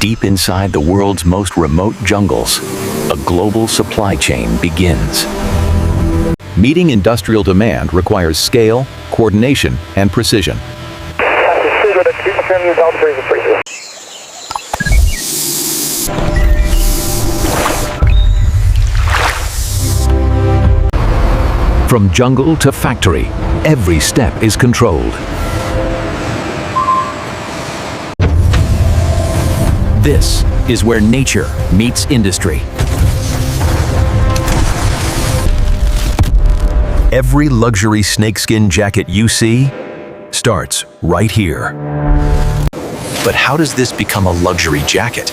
Deep inside the world's most remote jungles, a global supply chain begins. Meeting industrial demand requires scale, coordination, and precision. From jungle to factory, every step is controlled. This is where nature meets industry. Every luxury snakeskin jacket you see starts right here. But how does this become a luxury jacket?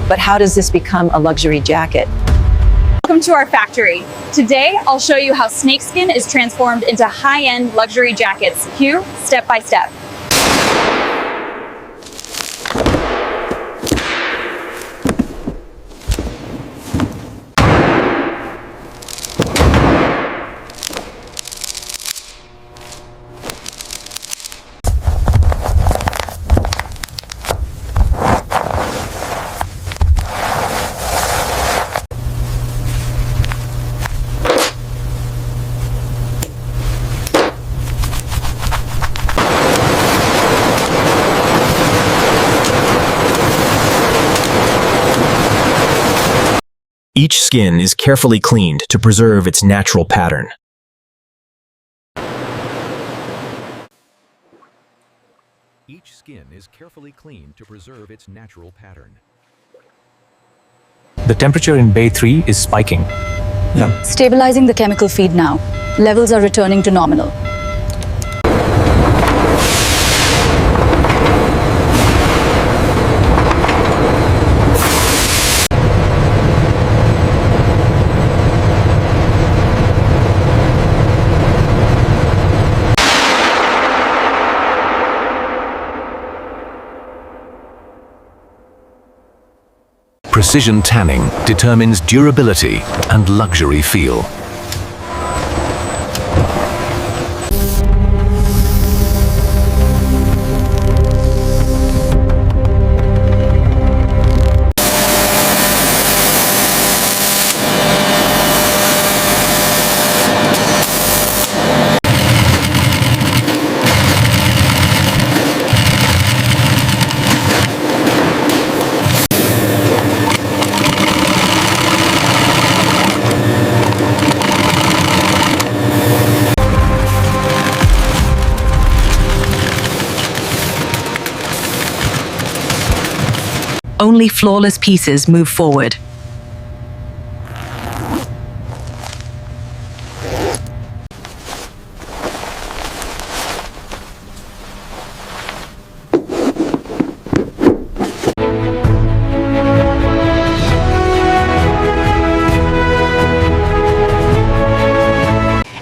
But how does this become a luxury jacket? Welcome to our factory. Today, I'll show you how snakeskin is transformed into high-end luxury jackets. Cue, step by step. Each skin is carefully cleaned to preserve its natural pattern. Each skin is carefully cleaned to preserve its natural pattern. The temperature in Bay 3 is spiking. Stabilizing the chemical feed now. Levels are returning to nominal. Precision tanning determines durability and luxury feel. Only flawless pieces move forward.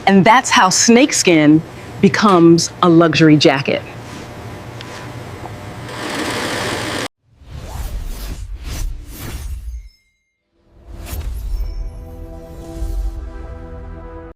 And that's how snakeskin becomes a luxury jacket.